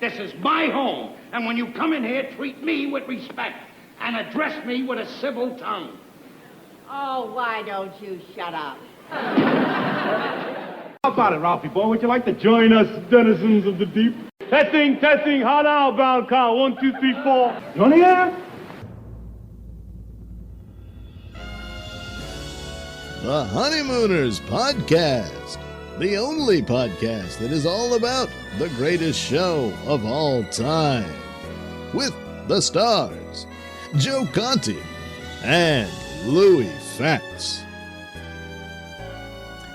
This is my home, and when you come in here, treat me with respect and address me with a civil tongue. Oh, why don't you shut up? How about it, Ralphie boy? Would you like to join us, denizens of the deep? Testing. How now, brown cow? 1, 2, 3, 4. You on the air? The Honeymooners Podcast, the only podcast that is all about the greatest show of all time. With the stars, Joe Conti and Louis Fatts.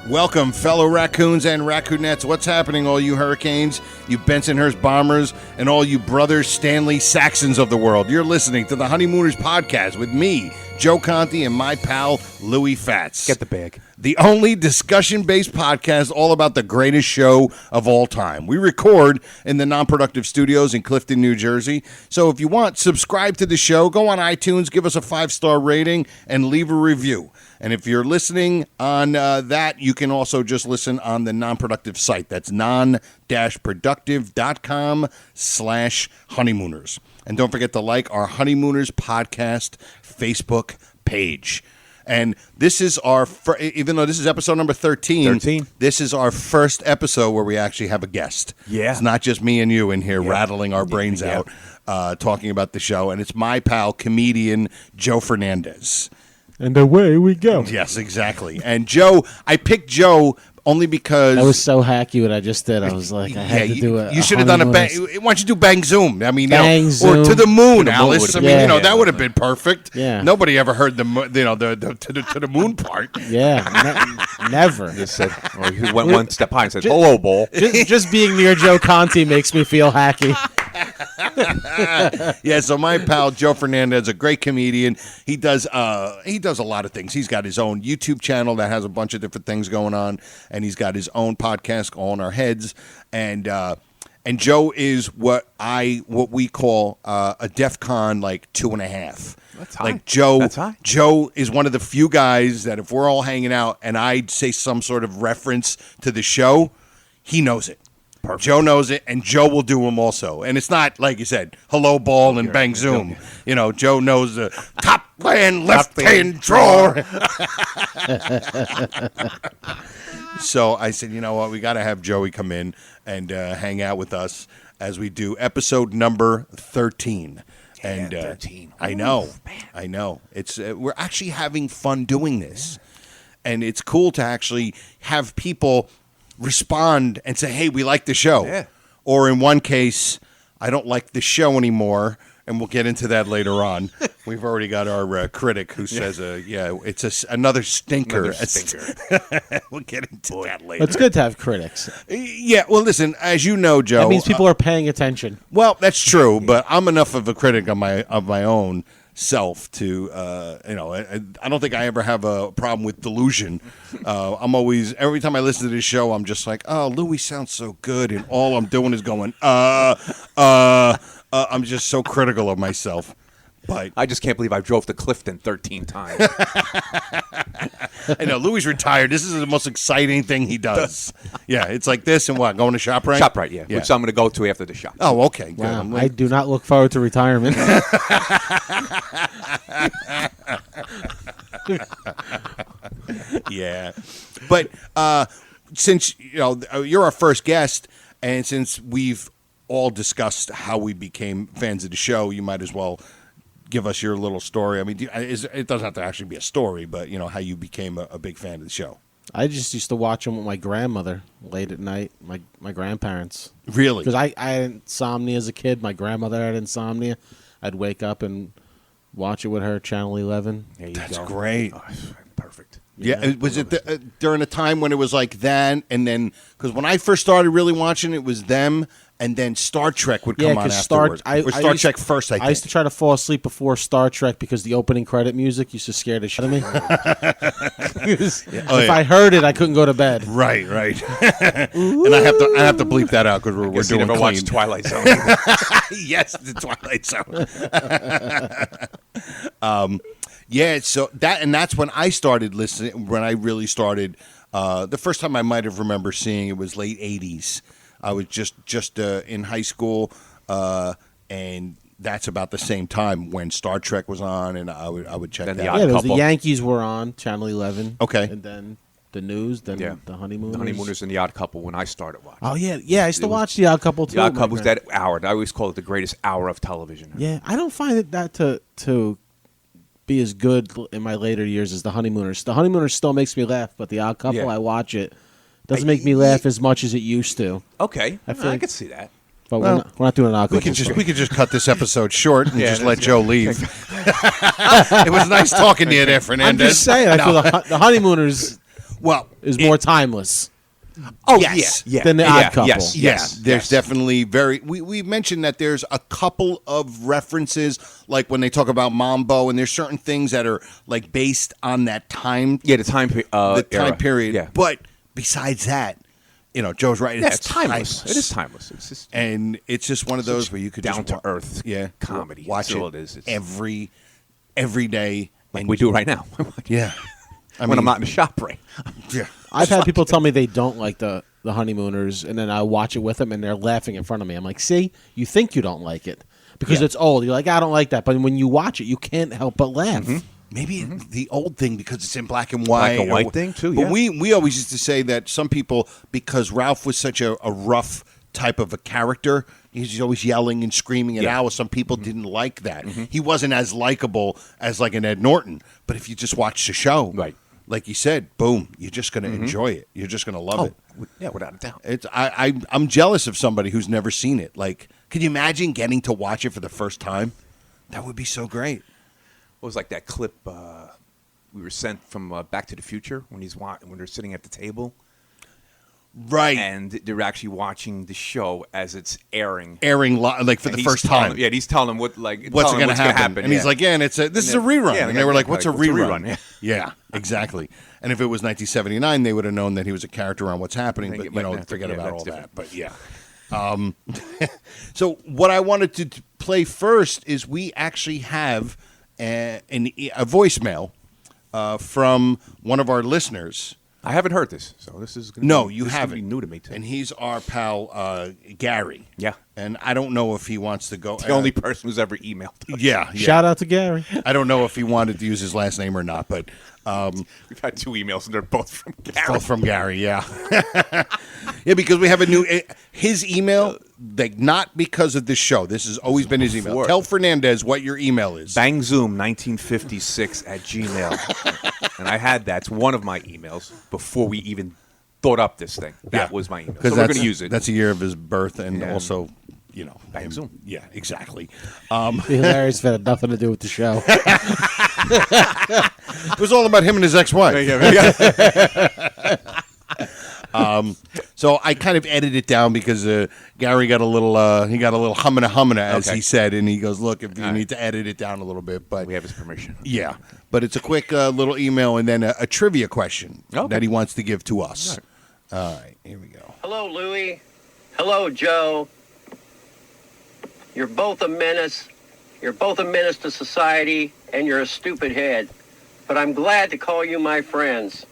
Welcome, fellow raccoons and raccoonets. What's happening, all you Hurricanes, you Bensonhurst Bombers, and all you brothers Stanley Saxons of the world? You're listening to the Honeymooners Podcast with me, Joe Conti, and my pal, Louis Fatts. Get the bag. The only discussion-based podcast all about the greatest show of all time. We record in the Non-Productive Studios in Clifton, New Jersey. So if you want, subscribe to the show. Go on iTunes, give us a 5-star rating, and leave a review. And if you're listening on that, you can also just listen on the Non-Productive site. That's non-productive.com/honeymooners. And don't forget to like our Honeymooners Podcast Facebook page. And this is our, even though this is episode number 13, this is our first episode where we actually have a guest. Yeah. It's not just me and you in here rattling our brains out, talking about the show. And it's my pal, comedian Joe Fernandez. And away we go. Yes, exactly. And Joe, I picked Joe only because... That was so hacky what I just did. I was like, I had to do it. You should have done a bang... Why don't you do Bang Zoom? I mean, Bang Zoom. Or To the Moon, Alice. I mean, that would have been perfect. Yeah. Nobody ever heard the to the moon part. Yeah, never. Just said, or he went one step high and said, hello, bull. Just being near Joe Conti makes me feel hacky. Yeah, so my pal Joe Fernandez, a great comedian. He does a lot of things. He's got his own YouTube channel that has a bunch of different things going on, and he's got his own podcast, All in Our Heads. And Joe is what we call a DEFCON like 2.5. That's high. Like Joe, That's high. Joe is one of the few guys that if we're all hanging out and I say some sort of reference to the show, he knows it. Perfect. Joe knows it, and Joe will do them also. And it's not, like you said, hello, ball, and bang, zoom. You know, Joe knows the top hand, left hand drawer. So I said, you know what, we got to have Joey come in and hang out with us as we do episode number 13. Yeah, and 13. I know. It's we're actually having fun doing this. And it's cool to actually have people respond and say, hey, we like the show. Yeah. Or in one case, I don't like the show anymore, and we'll get into that later on. We've already got our critic who says, it's another stinker. Another stinker. We'll get into that later. It's good to have critics. Yeah, well, listen, as you know, Joe. That means people are paying attention. Well, that's true, but I'm enough of a critic of my own self to, I don't think I ever have a problem with delusion. I'm always, every time I listen to this show, I'm just like, oh, Louis sounds so good, and all I'm doing is going, I'm just so critical of myself. But I just can't believe I drove to Clifton 13 times. I know, Louis retired. This is the most exciting thing he does. Yeah, it's like this and what, going to ShopRite? ShopRite, yeah. Which I'm going to go to after the shop. Oh, okay, good. Wow, I do not look forward to retirement. Yeah. But since you're our first guest, and since we've all discussed how we became fans of the show, you might as well give us your little story. I mean, it doesn't have to actually be a story, but how you became a big fan of the show. I just used to watch them with my grandmother late at night, my grandparents. Really? Because I had insomnia as a kid. My grandmother had insomnia. I'd wake up and watch it with her, Channel 11. There you That's go. great. Oh, perfect. Yeah, was it during a time when it was like that, and then because when I first started really watching it was them, and then Star Trek would come on afterwards. Star Trek first, I think. I used to try to fall asleep before Star Trek because the opening credit music used to scare the shit out of me. If I heard it, I couldn't go to bed. Right. And I have to bleep that out because we're doing never clean. watched Twilight Zone. Yes, the Twilight Zone. Yeah, so that's when I started listening. When I really started, the first time I might have remember seeing it was late '80s. I was just in high school, and that's about the same time when Star Trek was on, and I would check Then that the out. Odd the Couple. Yankees were on Channel 11. Okay. And then the news, then the Honeymooners. The Honeymooners and the Odd Couple when I started watching. Oh, yeah. I used to watch the Odd Couple, too. The Odd my Couple was grand- that hour. I always call it the greatest hour of television. Yeah, I don't find that to be as good in my later years as the Honeymooners. The Honeymooners still makes me laugh, but the Odd Couple, Yeah. I watch it. Doesn't make me laugh as much as it used to. Okay, I feel I like- could see that. But Well, we're not doing an Odd Couple. We could just cut this episode short and Yeah, just that's let Joe leave. It was nice talking to you there, I'm Fernandez. just saying, I feel the Honeymooners Well, is more timeless. Oh Yes. yeah, Than the yeah, Odd Couple. Yes, yes. There's definitely we mentioned that there's a couple of references, like when they talk about Mambo, and there's certain things that are like based on that time, the time time period. Yeah, But besides that, Joe's right. yeah, it's timeless. It is timeless. It's just and it's just one of those where you could down just to earth, comedy. watch That's it all it is. It's every day, like and we do right now. Yeah, when I'm not in the shop, right? Yeah. I've had people tell me they don't like the Honeymooners, and then I watch it with them, and they're laughing in front of me. I'm like, see, you think you don't like it because it's old. You're like, I don't like that. But when you watch it, you can't help but laugh. Maybe the old thing because it's in black and white. Black and white thing, too, But yeah. we always used to say that some people, because Ralph was such a rough type of a character, he's always yelling and screaming at Alice. Some people didn't like that. He wasn't as likable as like an Ed Norton. But if you just watch the show, Right. like you said, boom, you're just going to enjoy it. You're just going to love it. Yeah, without a doubt. It's I'm jealous of somebody who's never seen it. Like, can you imagine getting to watch it for the first time? That would be so great. It was like that clip we were sent from Back to the Future when they're sitting at the table. Right. And they're actually watching the show as it's airing. Like for And the he's first telling- time. Yeah, he's telling them what's going gonna to happen. And he's like, yeah, and this is a rerun. Yeah, and they were like, what's a what's a rerun? rerun? Yeah, exactly. And if it was 1979, they would have known that he was a character on What's Happening. Think But, it might- forget yeah, about that's all different. that. But, yeah. So what I wanted to play first is we actually have a voicemail from one of our listeners. I haven't heard this, so this is gonna No, be, you this is gonna haven't. be new to me too. And he's our pal, Gary. Yeah. And I don't know if he wants to go. the only person who's ever emailed us. Yeah. Shout out to Gary. I don't know if he wanted to use his last name or not, but We've had 2 emails, and they're both from Gary. both from Gary, yeah. Yeah, because we have a new his email, like not because of this show. This has always been his email. Before. Tell Fernandez what your email is. Bangzoom1956 at Gmail. And I had that's one of my emails before we even thought up this thing. That was my email. So we're going to use it. That's the year of his birth, and Yeah. also, Bang Zoom. Yeah, exactly. Be hilarious if it had nothing to do with the show. It was all about him and his ex-wife. So I kind of edited it down because Gary got a little humana as Okay. he said, and he goes, "Look, if you need to edit it down a little bit, but We have his permission. yeah, but it's a quick little email and then a trivia question Okay. that he wants to give to us. All right, here we go. Hello, Louie. Hello, Joe. You're both a menace. You're both a menace to society, and you're a stupid head. But I'm glad to call you my friends.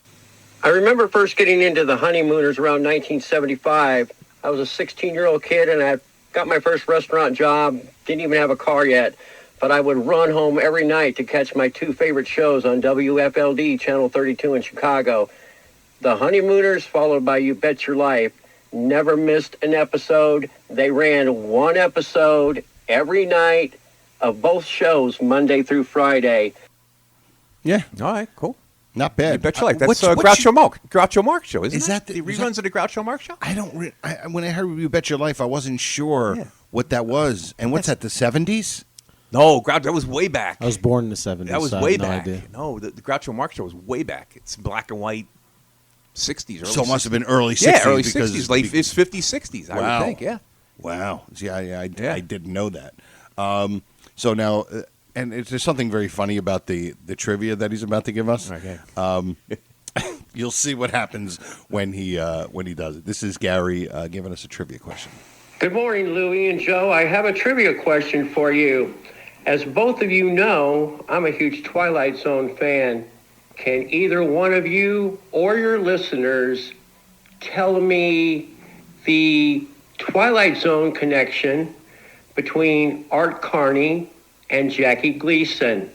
I remember first getting into the Honeymooners around 1975. I was a 16-year-old kid, and I got my first restaurant job. Didn't even have a car yet. But I would run home every night to catch my 2 favorite shows on WFLD, Channel 32 in Chicago. The Honeymooners, followed by You Bet Your Life. Never missed an episode. They ran 1 episode every night of both shows, Monday through Friday. Yeah, All right, cool. not bad. You bet you like What's- that's what's Groucho Marx show, isn't Is it? that the- the is reruns of the Groucho Marx show? I don't. When I heard "You Bet Your Life," I wasn't sure Yeah. what that was. And what's that? The 70s? No, that was way back. I was born in the 70s. That was so I way have no back. idea. No, the Groucho Marx show was way back. It's black and white, 60s. Early So it must have 60s. been early 60s. Yeah, early because 60s. Like it's 50s, 60s. I Wow. would think. Yeah. Wow. See, I Yeah. didn't know that. So now, and there's something very funny about the trivia that he's about to give us. Okay. You'll see what happens when he does it. This is Gary giving us a trivia question. Good morning, Louie and Joe. I have a trivia question for you. As both of you know, I'm a huge Twilight Zone fan. Can either one of you or your listeners tell me the Twilight Zone connection between Art Carney and Jackie Gleason.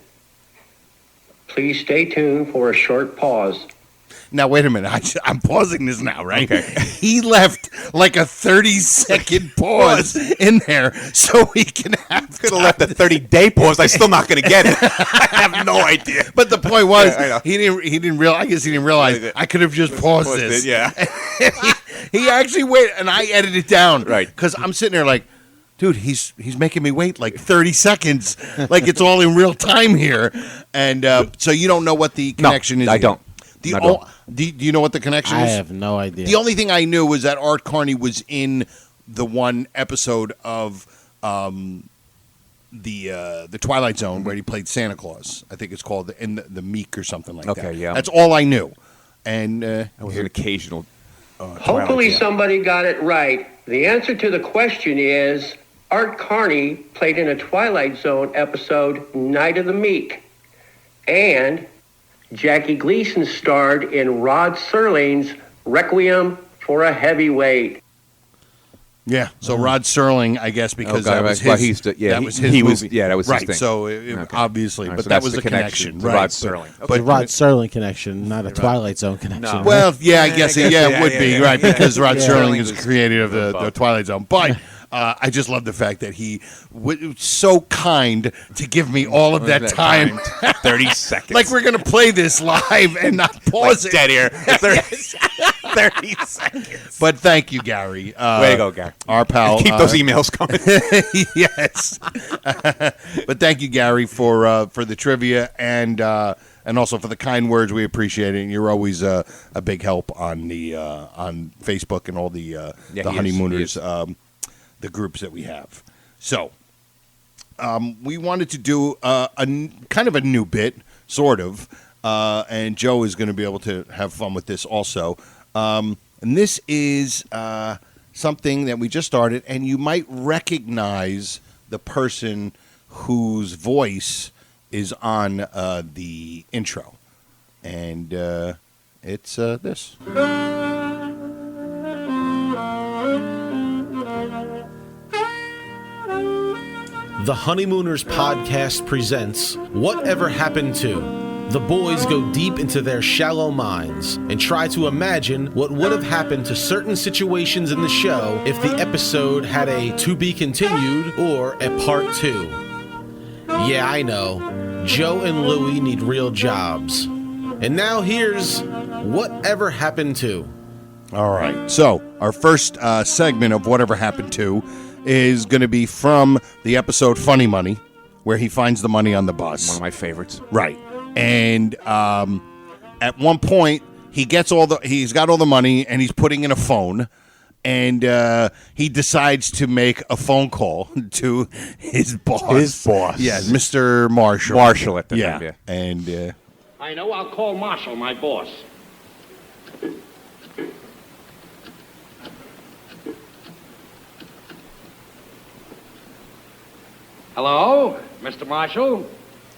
Please stay tuned for a short pause. Now, wait a minute. I'm pausing this now, right? Okay. He left like a 30-second pause in there so we can have Could have left a 30-day pause. I'm still not going to get it. I have no idea. But the point was, Yeah, I know. he didn't realize. I guess he didn't realize I could have just paused this. Yeah. He actually waited, and I edited it down. Right. Because I'm sitting there like, dude, he's making me wait like 30 seconds, like it's all in real time here. And so you don't know what the connection is. I don't. Do you know what the connection I is? have no idea. The only thing I knew was that Art Carney was in the one episode of the Twilight Zone where he played Santa Claus. I think it's called in the Meek or something like that. Okay, yeah. That's all I knew. And That was an occasional. Hopefully somebody got it right. The answer to the question is Art Carney played in a Twilight Zone episode, Night of the Meek. And Jackie Gleason starred in Rod Serling's Requiem for a Heavyweight. yeah, so Rod Serling, I guess, because Okay, that was well, his. that was his he movie. was- yeah, that was his right. thing. So Okay. obviously, All right, but so that that's was the the connection connection, to right? Rod But- Serling. But, The Rod Serling connection, not a Twilight Zone connection. No. right? well, yeah, I guess it would be yeah. right because Rod Yeah. Serling Serling is creator of the Twilight Zone, but. I just love the fact that he was so kind to give me all of that time. 30 seconds. Like we're going to play this live and not pause it. dead here. 30 seconds. But thank you, Gary. Way to go, Gary. Our pal. Keep those emails coming. Yes. But thank you, Gary, for the trivia and also for the kind words. We appreciate it. And you're always a big help on the on Facebook and all the he Honeymooners is. the groups that we have. So we wanted to do kind of a new bit, sort of, and Joe is going to be able to have fun with this also. And this is something that we just started, and you might recognize the person whose voice is on the intro. And it's this. The Honeymooners podcast presents Whatever Happened To. The boys go deep into their shallow minds and try to imagine what would have happened to certain situations in the show if the episode had a to be continued or a part 2. Yeah, I know. Joe and Louie need real jobs. And now here's Whatever Happened To. All right. So our first segment of Whatever Happened To is going to be from the episode Funny Money, where he finds the money on the bus. One of my favorites. Right. And at one point, he's got all the money, and he's putting in a phone, and he decides to make a phone call to his boss. His boss. Yeah, Mr. Marshall. Marshall at the yeah. time, yeah. And I know. I'll call Marshall, my boss. Hello, Mr. Marshall.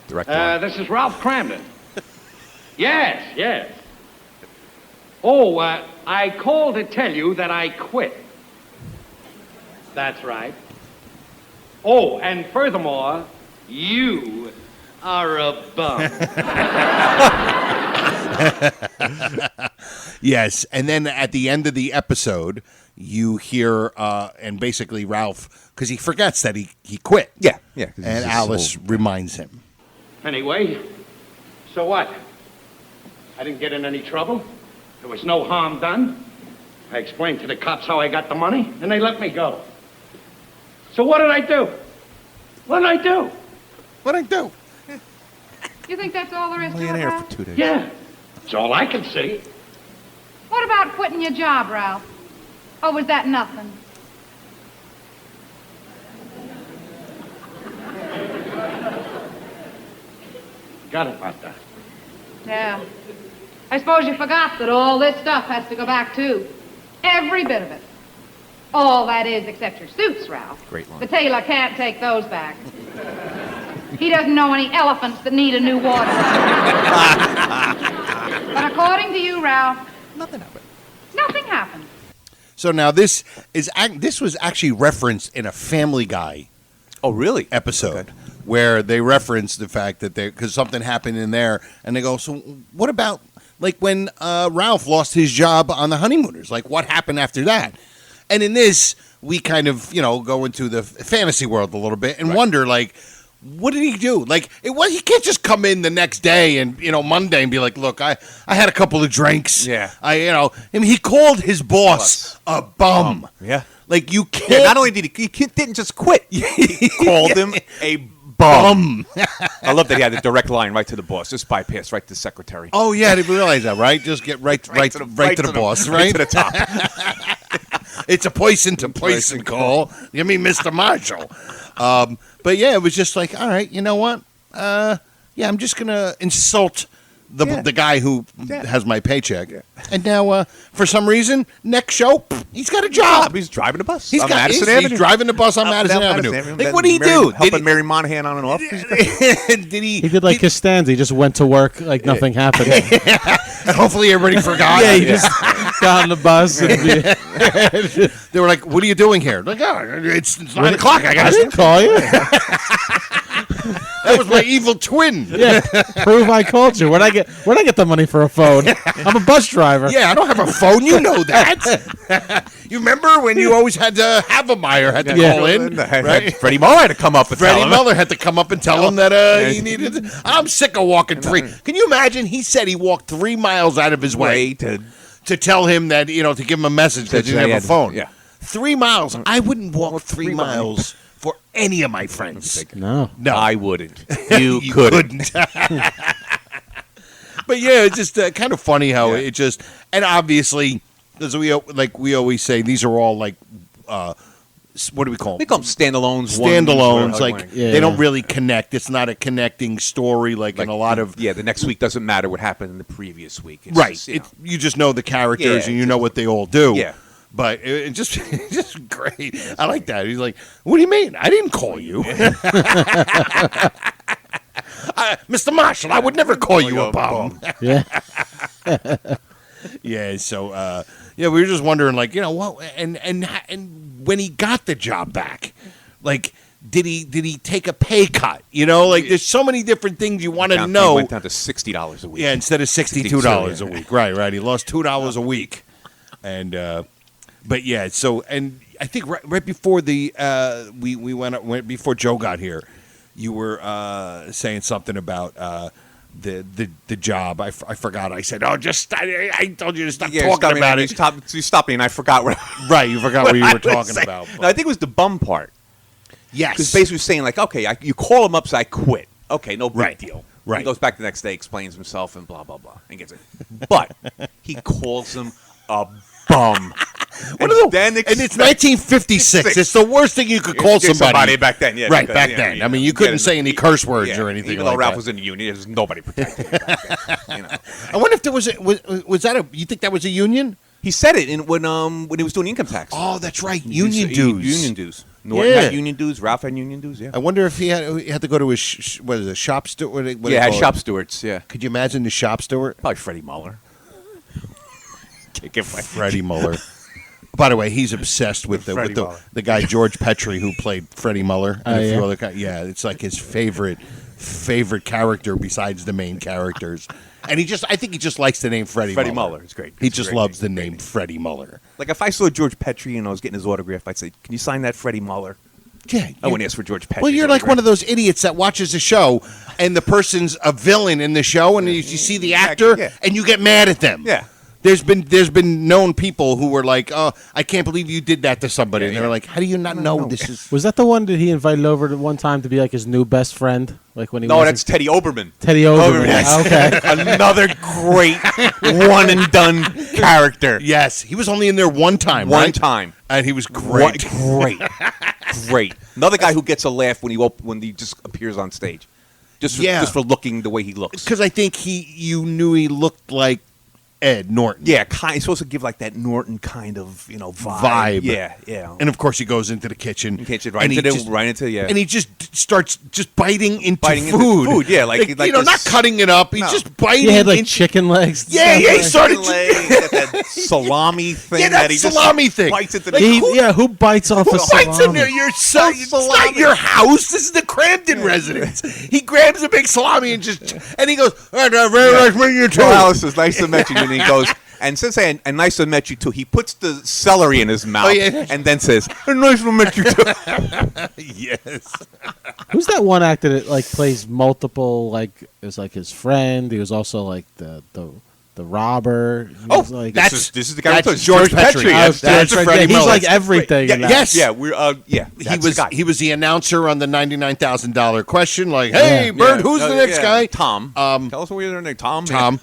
Direct line. This is Ralph Cramden. Yes. Oh, I called to tell you that I quit. That's right. Oh, and furthermore, you are a bum. yes, and then at the end of the episode, you hear, and basically Ralph, because he forgets that he quit. Yeah. 'cause And it's just Alice reminds him. Anyway, so what? I didn't get in any trouble. There was no harm done. I explained to the cops how I got the money, and they let me go. So what did I do? What'd I do? You think that's all there is to only it, in here Ralph? for 2 days. Yeah, that's all I can see. What about quitting your job, Ralph? Or was that nothing? Forgot about that. Yeah. I suppose you forgot that all this stuff has to go back, too. Every bit of it. All that is except your suits, Ralph. Great line. The tailor can't take those back. He doesn't know any elephants that need a new wardrobe. But according to you, Ralph, Nothing happened. nothing happened. So now this was actually referenced in a Family Guy Oh, really? episode Okay. where they reference the fact that because something happened in there, and they go, so what about like when Ralph lost his job on the Honeymooners? Like what happened after that? And in this, we kind of go into the fantasy world a little bit and wonder like, what did he do? Like he can't just come in the next day and Monday and be like, look, I had a couple of drinks. Yeah. He called his boss a bum. Yeah. Like you can't. Yeah, not only did he didn't just quit, he called him a bum. I love that he had the direct line right to the boss, just bypass right to the secretary. Oh yeah, I didn't realize that. Right, just get right to the boss. Right to the top. It's a poison call. You mean Mr. Marshall? But yeah, it was just like, all right, you know what? I'm just gonna insult the guy who has my paycheck. Yeah. And now, for some reason, next show, he's got a job. He's driving the bus. He's driving the bus on Madison Avenue. Like, what did he do? Helping Mary Monahan on and off. Did he? He did like Costanza. He just went to work like nothing happened. And hopefully everybody forgot. Yeah, he just got on the bus. And they were like, "What are you doing here?" Like, "Oh, it's 9 o'clock. I didn't call you." That was my evil twin. Yeah, prove I called you. Where'd I get the money for a phone? I'm a bus driver. Yeah, I don't have a phone. You know that. You remember when you always had to have a Meyer had to call in, right? Freddie Muller had to come up and tell him. Freddie Muller had to come up and tell him that he needed. I'm sick of walking 3. Can you imagine? He said he walked 3 miles out of his way to tell him that to give him a message that he didn't have a phone. Yeah, 3 miles. I wouldn't walk 3 miles for any of my friends. No, I wouldn't. You couldn't. But yeah, it's just kind of funny how it just, and obviously, as we always say, these are all like, what do we call them? We call them standalones. Standalones, they don't really connect. It's not a connecting story like in a lot of. Yeah, the next week doesn't matter what happened in the previous week. It's Right. Just, you just know the characters and you know what they all do. Yeah. But it's just great. I like that. He's like, what do you mean? I didn't call you. Mr. Marshall, I would never call you a bum. Yeah. Yeah, so we were just wondering, like, what, and when he got the job back, like, did he take a pay cut? Like, there's so many different things you want to know. He went down to $60 a week. Yeah, instead of $62 a week. Right. He lost $2 a week, and but yeah. So, and I think right before we went before Joe got here, you were saying something about the job. I forgot. I said, I told you to stop talking about it. You stopped me, and I forgot what. Right, you forgot what you were talking about. No, I think it was the bum part. Yes, because basically saying like, okay, you call him up, so I quit. Okay, no big deal. Right. He goes back the next day, explains himself, and blah blah blah, and gets it. But he calls him a bum. And it's 1956. It's the worst thing you could call somebody back then. Yeah, right, back then. I mean, you couldn't say any curse words or anything. Even though Ralph was in the union, there's nobody protecting him back then. I wonder if there was you think that was a union? He said it when he was doing income tax. Oh, that's right, union dues. Union dues. Norton had union dues. Ralph had union dues. Yeah. I wonder if he had to go to his shop steward. Had shop stewards. Yeah. Could you imagine the shop steward? Probably Freddie Muller. Freddie Muller. By the way, he's obsessed with the guy George Petrie who played Freddie Muller and a few other guys. Yeah, it's like his favorite character besides the main characters. And I think he just likes the name Freddie Muller. It's great. He just loves the name Freddie Muller. Like if I saw George Petrie and I was getting his autograph, I'd say, "Can you sign that, Freddie Muller?" Yeah, I wouldn't ask for George Petrie. Well, you're like one of those idiots that watches a show and the person's a villain in the show, and you see the actor and you get mad at them. Yeah. There's been known people who were like, "Oh, I can't believe you did that to somebody," and they were like, "How do you not know this is?" Was that the one that he invited over to one time to be like his new best friend? Like when he that's Teddy Oberman. Teddy Oberman. Yes. Okay. Another great one and done character. Yes, he was only in there one time. One time, and he was great. Great. Another guy who gets a laugh when he just appears on stage, just for looking the way he looks. Because I think you knew he looked like Ed Norton. Yeah, he's supposed to give like that Norton kind of vibe. Yeah. And of course, he goes into the kitchen. right into and he just starts biting into Biting into food. food, yeah, like not this- cutting it up. He's just biting. He had like into chicken legs. Yeah, he started. that salami thing. Yeah, that he salami just thing. bites into the Who bites off a Who bites salami? in there? It's not your house. This is the Crampton residence. He grabs a big salami and he goes, very nice meeting you too. Well, Alice, it's nice to meet you. And he goes, and since and nice to meet you too, he puts the celery in his mouth and then says, nice to meet you too. Yes. Who's that one actor that like plays multiple? Like is like his friend. He was also like the robber. He was, like, this is the guy. That's George Petrie. Yes, That's Freddie he's Miller. like everything. in that. Yes. Yeah, we're He was the announcer on the $99,000 question. Like, hey, Bird, who's the next guy? Tom. Tell us what your name. Tom.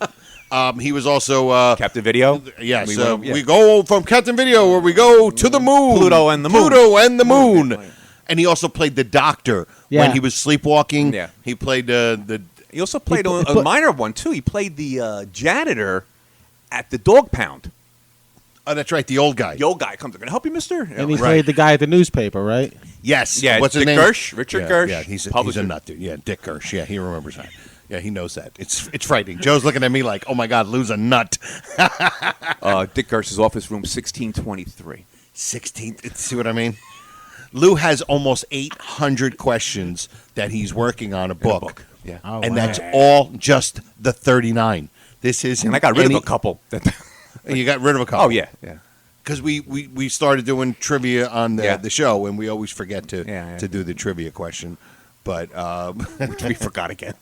He was also Captain Video. Yes, we go from Captain Video, where we go to the moon, Pluto and the moon. And he also played the doctor when he was sleepwalking. Yeah, he played the. He also played a minor one too. He played the janitor at the dog pound. Oh, that's right, the old guy. The old guy comes. "Can I help you, mister?" And he played the guy at the newspaper, right? Yes. Yeah. What's his Dick name? Gersh. Richard Gersh. Yeah, he's a nut dude. Yeah, Dick Gersh. Yeah, he remembers that. Yeah, he knows that. It's frightening. Joe's looking at me like, oh my God, lose a nut. Dick Gersh's office room 1623. 16. See what I mean? Lou has almost 800 questions that he's working on a book. Yeah. Oh, and wow. that's all just the 39. This isn't. And I got rid of a couple. You got rid of a couple. Oh, yeah. Because we started doing trivia on the show, and we always forget to do the trivia question. But which we forgot again.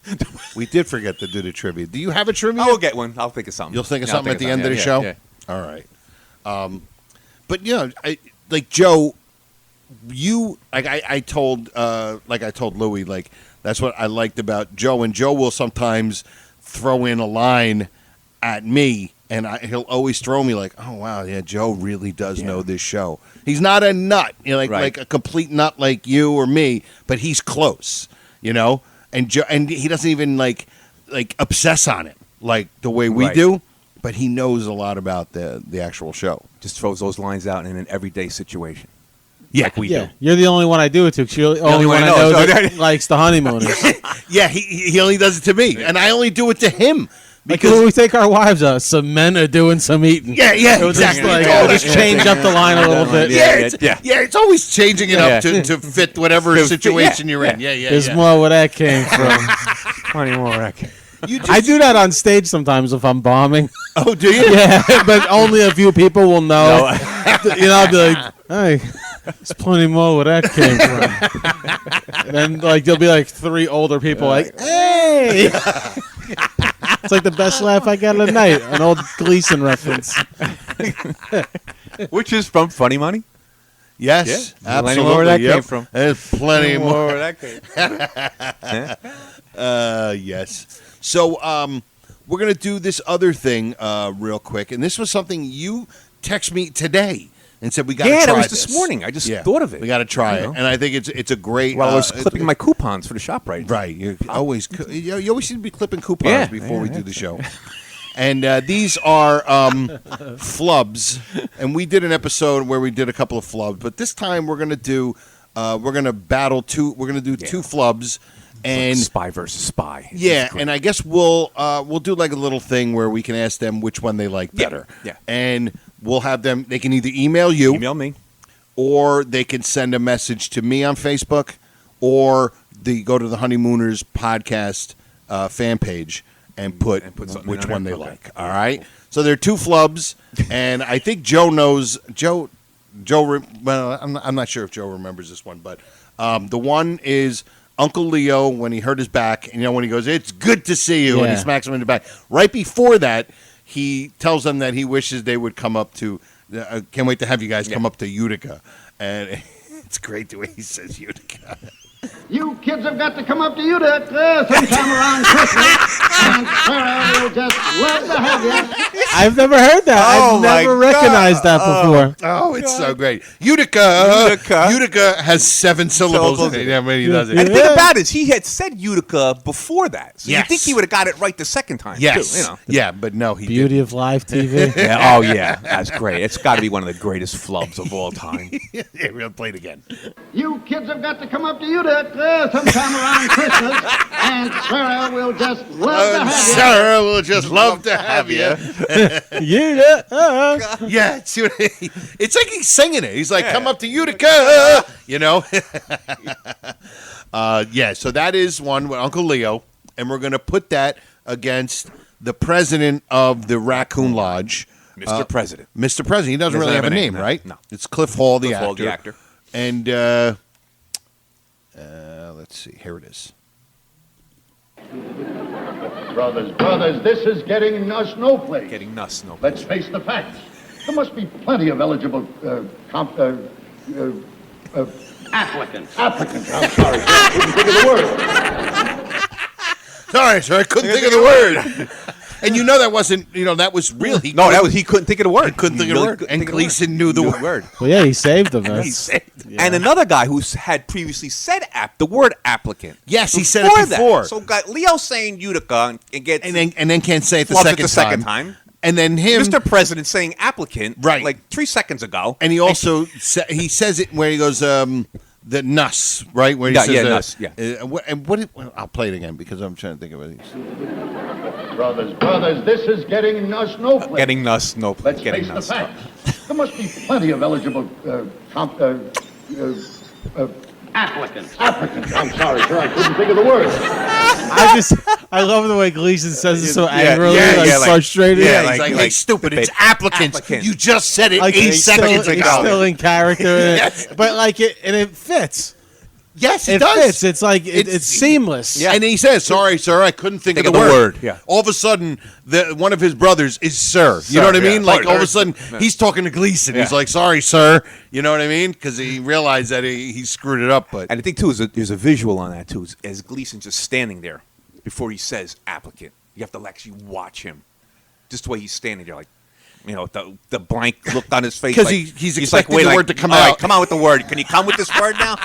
We did forget to do the trivia. Do you have a trivia? I will get one. I'll think of something. You'll think of something at the end of the show? Yeah. All right. But, like Joe, I told Louie, like, that's what I liked about Joe. And Joe will sometimes throw in a line at me, and he'll always throw me like, oh, wow, yeah, Joe really does know this show. He's not a nut, like a complete nut like you or me, but he's close, And Joe, and he doesn't even like obsess on it like the way we do, but he knows a lot about the actual show. Just throws those lines out in an everyday situation. Yeah, like we do. You're the only one I do it to. 'Cause you're the only one I know that likes the Honeymooners. Yeah, he only does it to me, and I only do it to him. Because when we take our wives out, some men are doing some eating. Yeah, It'll exactly. Just change up the line a little bit. It's always changing it up to fit whatever situation you're in. Yeah. There's more where that came from. Plenty more where that came. I do that on stage sometimes if I'm bombing. Oh, do you? Yeah, but only a few people will know. I'll be like, hey, there's plenty more where that came from. And then, there'll be three older people like, hey. It's like the best laugh I got of the night. An old Gleason reference. Which is from Funny Money? Yes, yeah. absolutely. Plenty more where that came from. There's plenty more where that came from. Yes. So we're going to do this other thing real quick. And this was something you text me today and said we got to try this. Yeah, that was this morning. I just thought of it. We got to try it. And I think it's a great... Well, I was clipping my coupons for the shop right now. Right. You always seem to be clipping coupons before we do the show. And these are flubs. And we did an episode where we did a couple of flubs. But this time we're going to do... we're going to battle two... We're going to do two flubs. And spy versus spy. Yeah, and I guess we'll do like a little thing where we can ask them which one they like better. Yeah. And we'll have them, they can either email you. Email me. Or they can send a message to me on Facebook, or they go to the Honeymooners podcast fan page and put which one they like. All right? So there are two flubs, and I think Joe knows. Joe. Well, I'm not sure if Joe remembers this one, but the one is Uncle Leo when he hurt his back, and when he goes, "It's good to see you," and he smacks him in the back. Right before that, he tells them that he wishes they would come up to. Can't wait to have you guys come up to Utica, and it's great the way he says Utica. You kids have got to come up to Utica sometime around Christmas. And Sarah will just love to have you. I've never heard that. Oh, I've my never recognized that before. Oh, it's so great. Utica has 7 syllables in it. I mean, he does it. And the thing about it is he had said Utica before that. So Yes. you think he would have got it right the second time, Yes. too. You know? Yeah, but no, he Beauty of live TV. Yeah, oh, yeah. That's great. It's got to be one of the greatest flubs of all time. Yeah, we'll play it again. You kids have got to come up to Utica sometime around Christmas. And Sarah will just love to have you. Sarah will just love to have you. Yeah, it's like he's singing it. He's like, come up to Utica, you know. Yeah, so that is one with Uncle Leo, and we're going to put that against the president of the Raccoon Lodge. Mr. President. Mr. President. He doesn't really have a name, no, right? no. It's Cliff Hall, the Cliff actor. Hall, the actor. And let's see. Here it is. Brothers, this is getting us no place. Getting us no. Let's face the facts. There must be plenty of eligible applicants. Applicants. I'm sorry, sir. I couldn't think of the word. Sorry, sir. I couldn't think of the word. And you know that wasn't, that was real. He couldn't think of the word. He couldn't think of the word. And Gleason knew the word. Well, yeah, he saved them. He said, and another guy who had previously said the word applicant. Yes, he said it before. That. So got Leo saying Utica and gets and then can't say it the second time. And then him, Mr. President, saying applicant, right, like 3 seconds ago. And he also he says it where he goes the nuss, right? Where he says nuss, yeah. And what? I'll play it again because I'm trying to think of it. Brothers, this is getting us no place. Getting us no place. Let's Getting face us. the facts. There must be plenty of eligible applicants. Applicants. I'm sorry, sir. I couldn't think of the word. I love the way Gleason says it so Yeah, angrily, like frustrated. Yeah, he's like, hey, stupid, it's applicants. Applicant. You just said it Like 8 he's seconds still, ago. He's still in character, Yes. but like it fits. Yes, It does. fits. It's like it's seamless. Yeah. And he says, sorry, sir, I couldn't think of the word. Yeah. All of a sudden, one of his brothers is sir. You know what I mean? Like, all of a sudden, he's talking to Gleason. He's like, sorry, sir. You know what I mean? Because he realized that he screwed it up. But And I think, too, there's a visual on that, too. As Gleason just standing there before he says applicant. You have to actually watch him. Just the way he's standing there, like, the blank look on his face. Because like, he's expecting the word to come all out. Right, come on with the word. Can you come with this word now?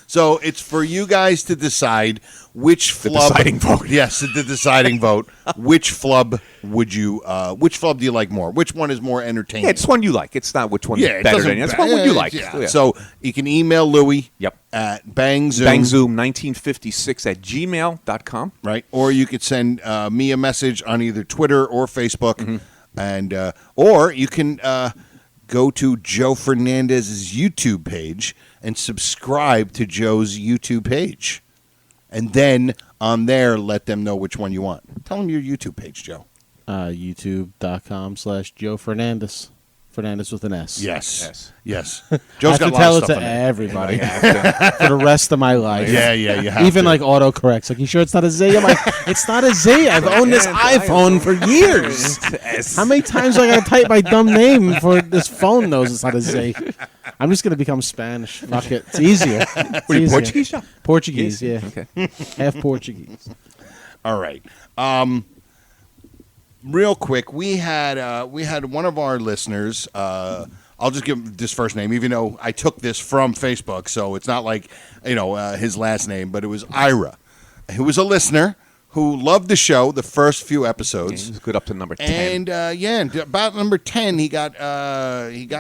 So it's for you guys to decide which flub. The deciding vote. Yes, the deciding vote. Which flub would you? Which flub do you like more? Which one is more entertaining? Yeah, it's one you like. It's not which one it better doesn't than you. It's ba- one you like. Yeah. Yeah. So you can email Louie. Yep. At bangzoom. Bangzoom1956@gmail.com. Right, or you could send me a message on either Twitter or Facebook, and or you can go to Joe Fernandez's YouTube page and subscribe to Joe's YouTube page, and then on there let them know which one you want. Tell them your YouTube page, Joe. YouTube.com/Joe Fernandez. Fernandez with an S. Yes. Joe's I got have to a lot tell of it stuff to in there. everybody for the rest of my life. Yeah, you have Even to. like autocorrects. Like, you sure it's not a Z? I'm like, it's not a Z. I've owned this iPhone for years. How many times do I got to type my dumb name before this phone knows it's not a Z? I'm just going to become Spanish. Fuck it. It's easier. What are you, Portuguese? Portuguese, yeah. Okay. Half Portuguese. All right. Real quick, we had one of our listeners. I'll just give him this first name, even though I took this from Facebook, so it's not like his last name. But it was Ira, who was a listener who loved the show, the first few episodes. Yeah, he was good up to number 10. And about number 10, he got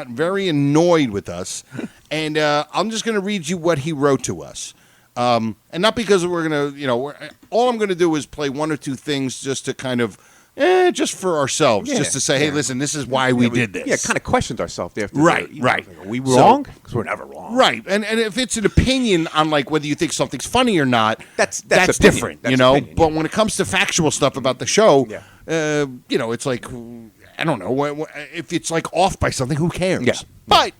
very annoyed with us. And I'm just going to read you what he wrote to us. And not because we're going to, all I'm going to do is play one or two things just to kind of, just for ourselves, just to say, hey, listen, this is why we did this. Yeah, kind of questioned ourselves after. Right. Are we wrong? Because we're never wrong. Right. And if it's an opinion on like whether you think something's funny or not, that's opinion. different, That's opinion, But when it comes to factual stuff about the show, Yeah. It's like, I don't know, if it's like off by something, who cares? Yeah. But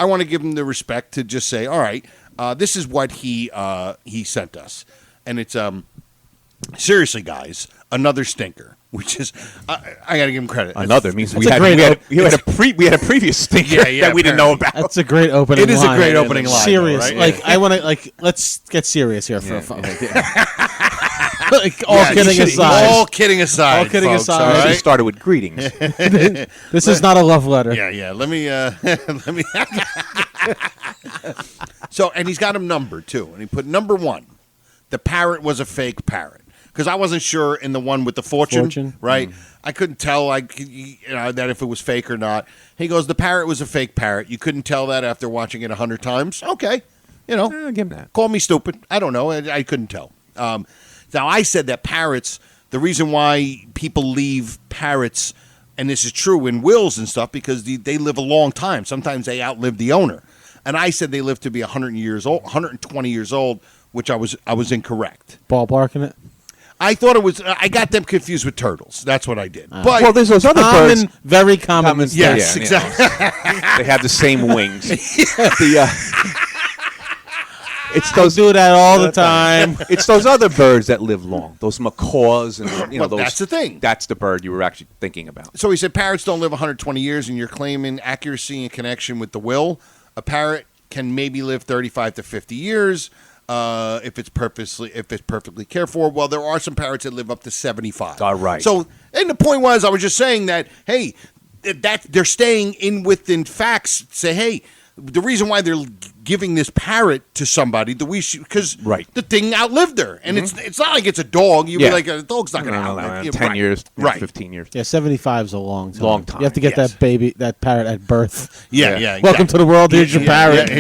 I want to give him the respect to just say, all right, this is what he sent us. And it's, seriously, guys, another stinker, which is I got to give him credit. Another means we That's a had, great we, had, we had a previous stinker that we didn't know about. That's a great opening line. It is a great opening line. Serious. Though, right? Like, I want to, let's get serious here for a fun. Like, all kidding aside. All kidding aside. All kidding folks, aside. all It right? started with greetings. This is not a love letter. Yeah. Let me. So, and he's got him numbered too, and he put number 1. The parrot was a fake parrot because I wasn't sure in the one with the fortune. Right? I couldn't tell that if it was fake or not. He goes, the parrot was a fake parrot. You couldn't tell that after watching it 100 times. Okay, I'll give him that. Call me stupid. I don't know. I couldn't tell. Now, I said that parrots, the reason why people leave parrots, and this is true in wills and stuff, because they live a long time. Sometimes they outlive the owner. And I said they live to be 100 years old, 120 years old, which I was incorrect. Ballparking it? I thought it was, I got them confused with turtles. That's what I did. But Well, there's those other birds. Very common mistake. Yes, Yeah, exactly. They have the same wings. It's I those do that all the time. It's those other birds that live long. Those macaws and Well, those. that's the thing. That's the bird you were actually thinking about. So he said parrots don't live 120 years, and you're claiming accuracy and connection with the will. A parrot can maybe live 35 to 50 years if it's perfectly cared for. Well, there are some parrots that live up to 75. All right. So, and the point was, I was just saying that, hey, that they're staying within facts. Say, hey, the reason why they're giving this parrot to somebody, because the thing outlived her, and it's not like it's a dog. You'd be like, a dog's not going to outlive you. 10 years, right? 15 years. Yeah, 75 is a long time. Long time. You have to get that parrot at birth. Yeah. Welcome exactly. to the world. Here's your parrot.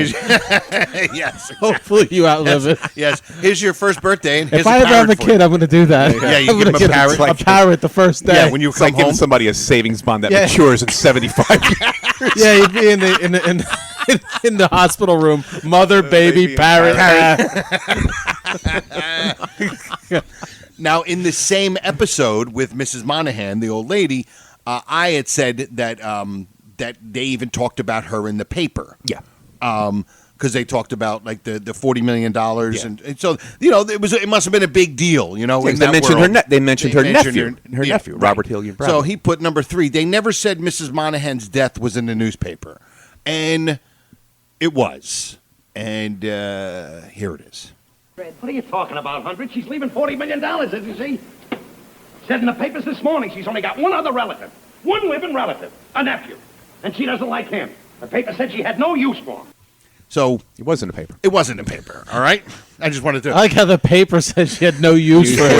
Yes. Hopefully you outlive it. Yes. Here's your first birthday, and here's If I a ever have parrot a for kid, you. I'm going to do that. Yeah, you I'm give gonna him a get parrot. a parrot the first day. Yeah, when you It's come like home. giving somebody a savings bond that matures in 75 years. Yeah, you'd be in the hospital room. Mother, baby, parrot. Now, in the same episode with Mrs. Monahan, the old lady, I had said that that they even talked about her in the paper. Yeah. Because they talked about like the $40 million, and so it must have been a big deal, in they that mentioned world. they mentioned her nephew, right. Robert Hilliard Brown. So he put number 3. They never said Mrs. Monahan's death was in the newspaper, and it was. And here it is. What are you talking about, 100? She's leaving $40 million, isn't she? Said in the papers this morning she's only got one other relative. One living relative. A nephew. And she doesn't like him. The paper said she had no use for him. So it was in the paper. It was in the paper, all right? I just wanted to... I like how the paper said she had no use for it.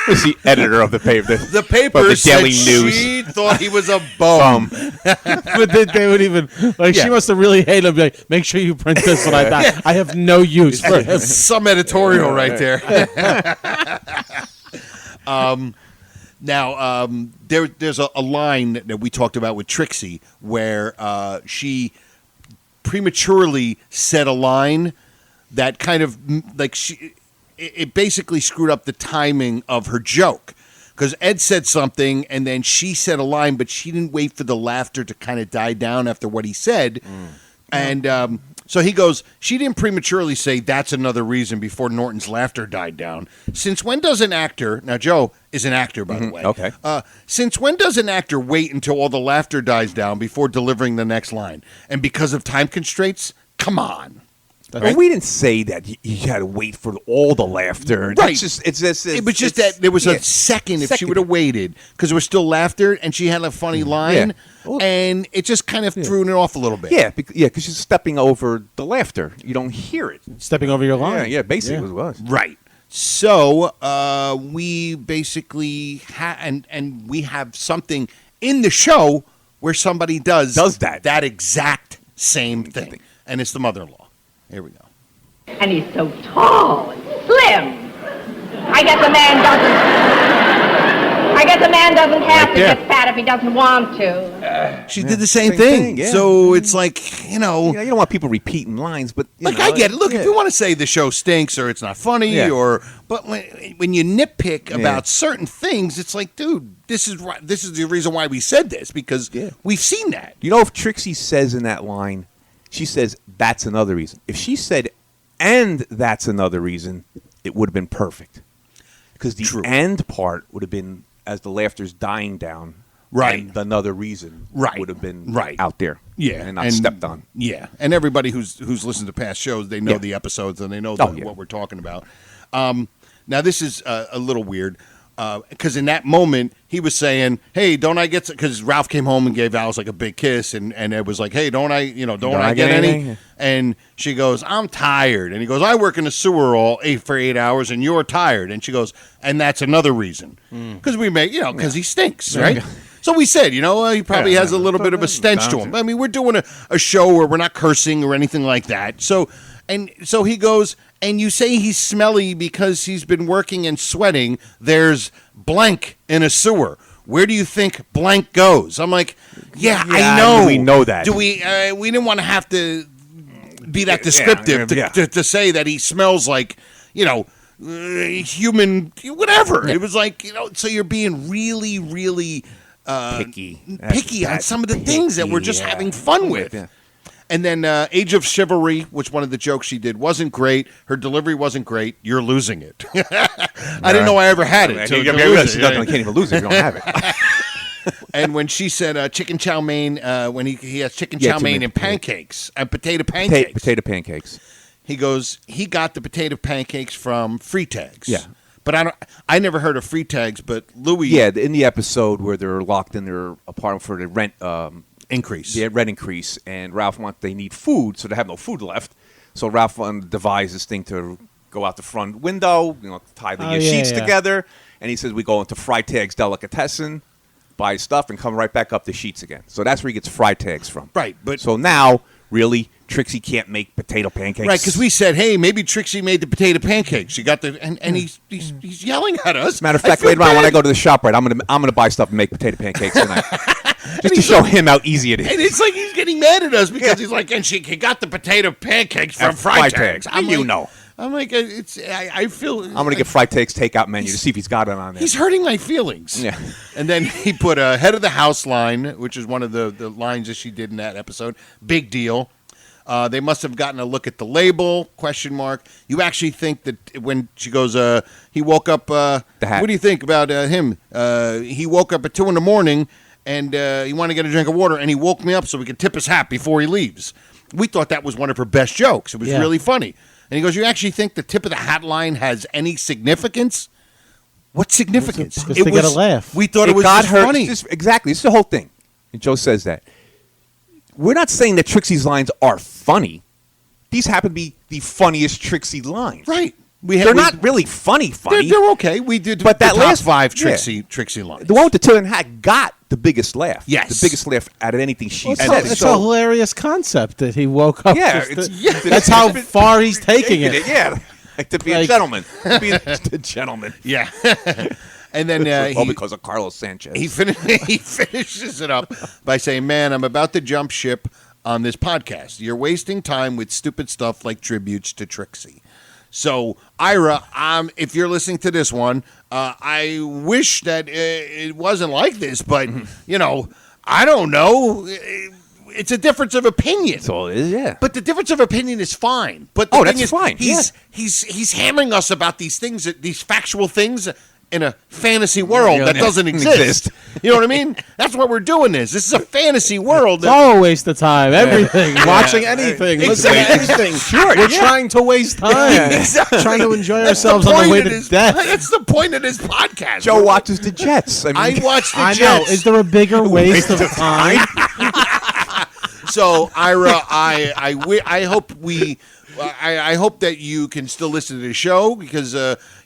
It's the editor of the paper. The paper the said Daily News. she thought he was a bum. But they would even she must have really hated him. Like, make sure you print this when I die. I have no use for him. Some editorial right there. Now, there's a line that we talked about with Trixie where she prematurely said a line that kind of it basically screwed up the timing of her joke. Because Ed said something, and then she said a line, but she didn't wait for the laughter to kind of die down after what he said. And so he goes, she didn't prematurely say that's another reason before Norton's laughter died down. Since when does an actor, now Joe is an actor, by the way. Okay. Since when does an actor wait until all the laughter dies down before delivering the next line? And because of time constraints? Come on. Well, we didn't say that you had to wait for all the laughter. Right. It was just that there was a second if she would have waited because there was still laughter and she had a funny line, and it just kind of threw it off a little bit. Yeah, because she's stepping over the laughter. You don't hear it. Stepping over your line. Yeah, basically it was. Right. So we basically and we have something in the show where somebody does that exact same thing, and it's the mother-in-law. Here we go. And he's so tall and slim. I guess a man doesn't have to get fat if he doesn't want to. She did the same thing. Yeah. So it's like, you don't want people repeating lines, but I get it. Look, if you want to say the show stinks or it's not funny but when you nitpick about certain things, it's like, dude, this is the reason why we said this, because we've seen that. You know, if Trixie says in that line, she says, that's another reason. If she said, and that's another reason, it would have been perfect. Because the end part would have been as the laughter's dying down. Right. And another reason would have been out there. Yeah. And not stepped on. Yeah. And everybody who's listened to past shows, they know the episodes and they know what we're talking about. Now, this is a little weird. Because in that moment, he was saying, hey, don't I get... Because Ralph came home and gave Alice like a big kiss. And it was like, hey, don't I get any? And she goes, I'm tired. And he goes, I work in the sewer for 8 hours and you're tired. And she goes, and that's another reason. Because we make, because he stinks, right? So we said, he probably has a little bit of a stench to him. I mean, we're doing a show where we're not cursing or anything like that. So he goes... And you say he's smelly because he's been working and sweating. There's blank in a sewer. Where do you think blank goes? I'm like, I know. We know that. Do we? We didn't want to have to be that descriptive to say that he smells like, human, whatever. Yeah. It was like, so you're being really, really picky on some of the things that we're just having fun with. Yeah. And then Age of Chivalry, which one of the jokes she did wasn't great. Her delivery wasn't great. You're losing it. I didn't know I ever had it. You can't even lose it if you don't have it. And when she said chicken chow mein, when he has chicken chow mein and pancakes, and potato pancakes. Potato pancakes. He goes, he got the potato pancakes from Free Tags. Yeah. But I never heard of Free Tags, but Louis... Yeah, in the episode where they're locked in their apartment for the rent... increase. Yeah, rent increase. And Ralph they need food, so they have no food left. So Ralph devised this thing to go out the front window, tie the sheets together. And he says, we go into Freitag's Delicatessen, buy stuff, and come right back up the sheets again. So that's where he gets Freitag's from. Right. But so now, really, Trixie can't make potato pancakes. Right, because we said, hey, maybe Trixie made the potato pancakes. She got and he's yelling at us. Matter of fact, later on when I go to the shop, I'm gonna buy stuff and make potato pancakes tonight. Just to show him how easy it is. And it's like he's getting mad at us because he's like, and she got the potato pancakes from Freitag's. I'm like, I feel... I'm going to get Freitag's takeout menu to see if he's got it on there. He's hurting my feelings. Yeah. And then he put a head of the house line, which is one of the lines that she did in that episode. Big deal. They must have gotten a look at the label, ? You actually think that when she goes, he woke up... what do you think about him? He woke up at 2 a.m, and he wanted to get a drink of water, and he woke me up so we could tip his hat before he leaves. We thought that was one of her best jokes. It was really funny. And he goes, you actually think the tip of the hat line has any significance? What significance? Because they got to laugh. We thought it was just funny. Exactly. It's the whole thing. And Joe says that. We're not saying that Trixie's lines are funny. These happen to be the funniest Trixie lines. Right. They're not really funny. They're okay. We did but that top last 5 Trixie lines. The one with the tip and hat got the biggest laugh. Yes. The biggest laugh out of anything she said. It's a hilarious concept that he woke up. Yeah. That's how far he's taking it. Yeah. Like to be a gentleman. To be a gentleman. Yeah. And then because of Carlos Sanchez. He finishes it up by saying, man, I'm about to jump ship on this podcast. You're wasting time with stupid stuff like tributes to Trixie. So, Ira, if you're listening to this one, I wish that it wasn't like this, but, I don't know. It's a difference of opinion. That's all it is, yeah. But the difference of opinion is fine. But the thing that's is, fine. He's hammering us about these things, these factual things in a fantasy world that doesn't exist. You know what I mean? That's why we're doing this. This is a fantasy world. It's all a waste of time. Everything. Watching anything. Listening to anything. Sure. We're trying to waste time. Exactly. Trying to enjoy ourselves on the way to death. That's the point of this podcast. Joe watches the Jets. I watch the Jets. I know. Is there a bigger waste of time? So, Ira, I hope that you can still listen to the show because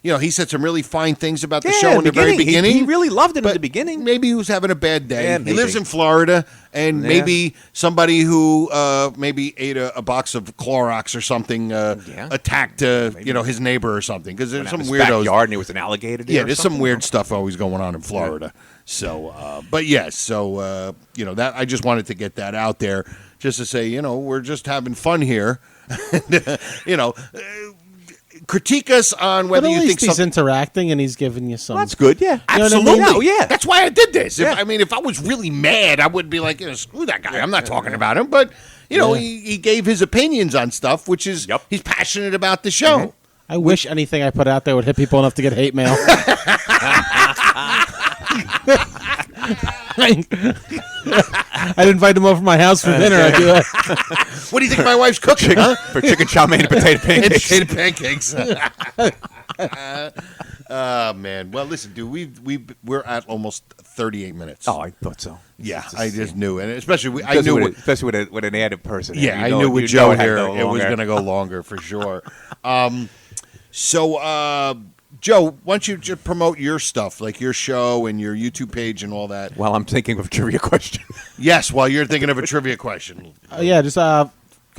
he said some really fine things about the show in the very beginning. He really loved it in the beginning. Maybe he was having a bad day. Yeah, he lives in Florida, and maybe somebody who maybe ate a box of Clorox or something attacked his neighbor or something because there's some weirdos. Backyard and there was an alligator there. Yeah, there's some weird stuff always going on in Florida. Yeah. So, but yes, so that I just wanted to get that out there just to say, we're just having fun here. Critique us on whether you think he's interacting and he's giving you some. That's good, yeah. Absolutely. I mean? Yeah. That's why I did this. If I was really mad, I would be like, screw that guy. I'm not talking about him. But, he gave his opinions on stuff, which is he's passionate about the show. I wish anything I put out there would hit people enough to get hate mail. I'd invite them over to my house for dinner. I'd be like, what do you think my wife's cooking, huh? For chicken chow mein and potato pancakes. And potato pancakes. Oh, man. Well, listen, dude, we're at almost 38 minutes. Oh, I thought so. Yeah, I just knew. And especially, especially with an added person. Yeah, I knew with Joe here, it was going to go longer for sure. Joe, why don't you just promote your stuff, like your show and your YouTube page and all that? While I'm thinking of a trivia question. Yes, while you're thinking of a trivia question. Just go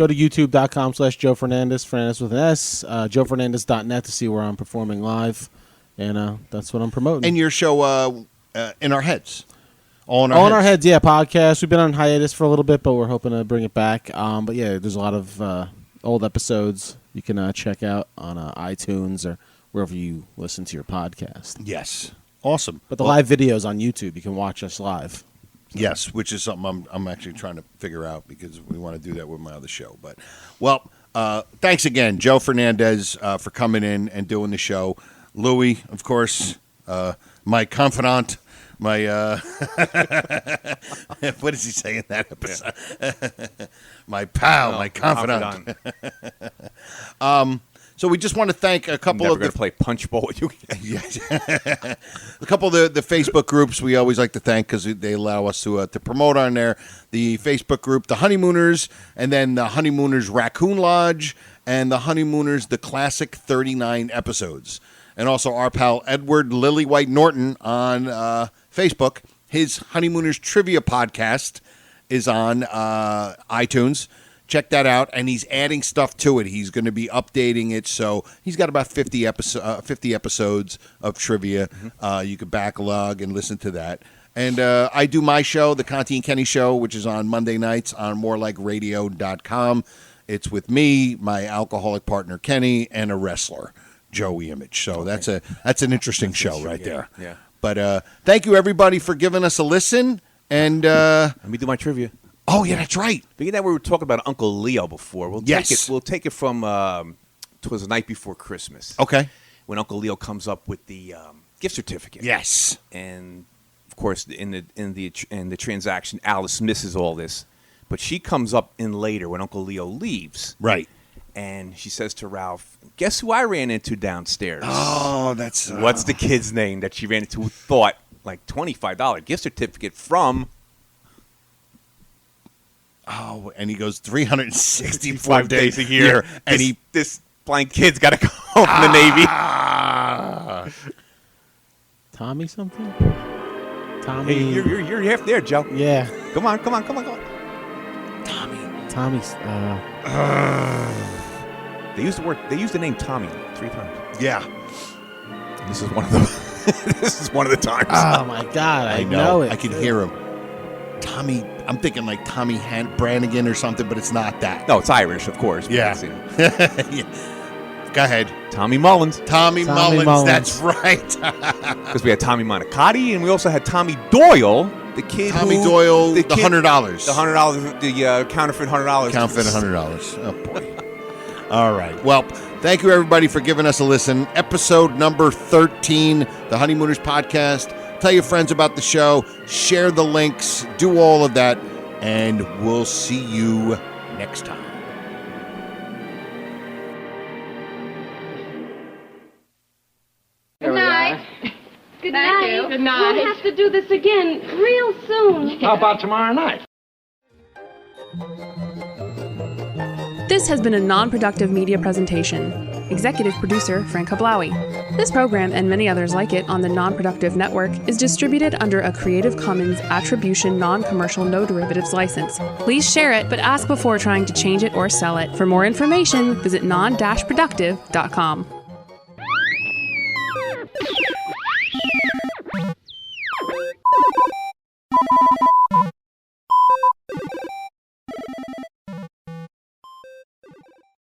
to youtube.com/Joe Fernandez, Fernandez with an S, joefernandez.net to see where I'm performing live. And that's what I'm promoting. And your show, In Our Heads. All in Our Heads, yeah, podcast. We've been on hiatus for a little bit, but we're hoping to bring it back. But yeah, there's a lot of old episodes you can check out on iTunes or wherever you listen to your podcast. Yes. Awesome. But the live videos on YouTube, you can watch us live. Yes, which is something I'm actually trying to figure out because we want to do that with my other show. But, thanks again, Joe Fernandez, for coming in and doing the show. Louie, of course, my confidant, my, what does he say in that episode? My pal, my confidant. So we just want to thank a couple of the play punch bowl with you. A couple of the Facebook groups we always like to thank because they allow us to promote on there. The Facebook group, the Honeymooners, and then the Honeymooners Raccoon Lodge, and the Honeymooners the Classic 39 episodes, and also our pal Edward Lillywhite Norton on Facebook. His Honeymooners Trivia podcast is on iTunes. Check that out, and he's adding stuff to it. He's going to be updating it, so he's got about 50 episodes of trivia. Mm-hmm. You can backlog and listen to that. And I do my show, The Conti and Kenny Show, which is on Monday nights on morelikeradio.com. It's with me, my alcoholic partner Kenny, and a wrestler, Joey Image. So that's an interesting show right there. Yeah. But thank you, everybody, for giving us a listen. And let me do my trivia. Oh, yeah, that's right. Being that we were talking about Uncle Leo before, we'll take it from "'Twas the Night Before Christmas." Okay. When Uncle Leo comes up with the gift certificate. Yes. And of course, in the transaction, Alice misses all this, but she comes up in later when Uncle Leo leaves. Right. And she says to Ralph, "Guess who I ran into downstairs?" Oh, that's what's the kid's name that she ran into? Who thought like $25 gift certificate from? Oh, and he goes 365 days a year. And this blind kid's got to go home from the Navy. Tommy something? Tommy. Hey, you're half there, Joe. Yeah. Come on. Tommy's. They used the name Tommy 3 times. Yeah. This is one of them. This is one of the times. Oh my God! I know it. I can hear him. Tommy, I'm thinking like Tommy Brannigan or something, but it's not that. No, it's Irish, of course. Yeah. Yeah. Go ahead. Tommy Mullins. Tommy Mullins, that's right. Because we had Tommy Monicati, and we also had Tommy Doyle, the kid Doyle, the $100. The $100, the counterfeit $100. Counterfeit $100. Oh, boy. All right. Well, thank you, everybody, for giving us a listen. Episode number 13, the Honeymooners Podcast. Tell your friends about the show. Share the links. Do all of that. And we'll see you next time. Good night. Good Thank night. you. Good night. We'll have to do this again real soon. How about tomorrow night? This has been a non-productive media presentation. Executive producer, Frank Hablawi. This program and many others like it on the Non-Productive Network is distributed under a Creative Commons Attribution Non-Commercial No Derivatives license. Please share it, but ask before trying to change it or sell it. For more information, visit non-productive.com.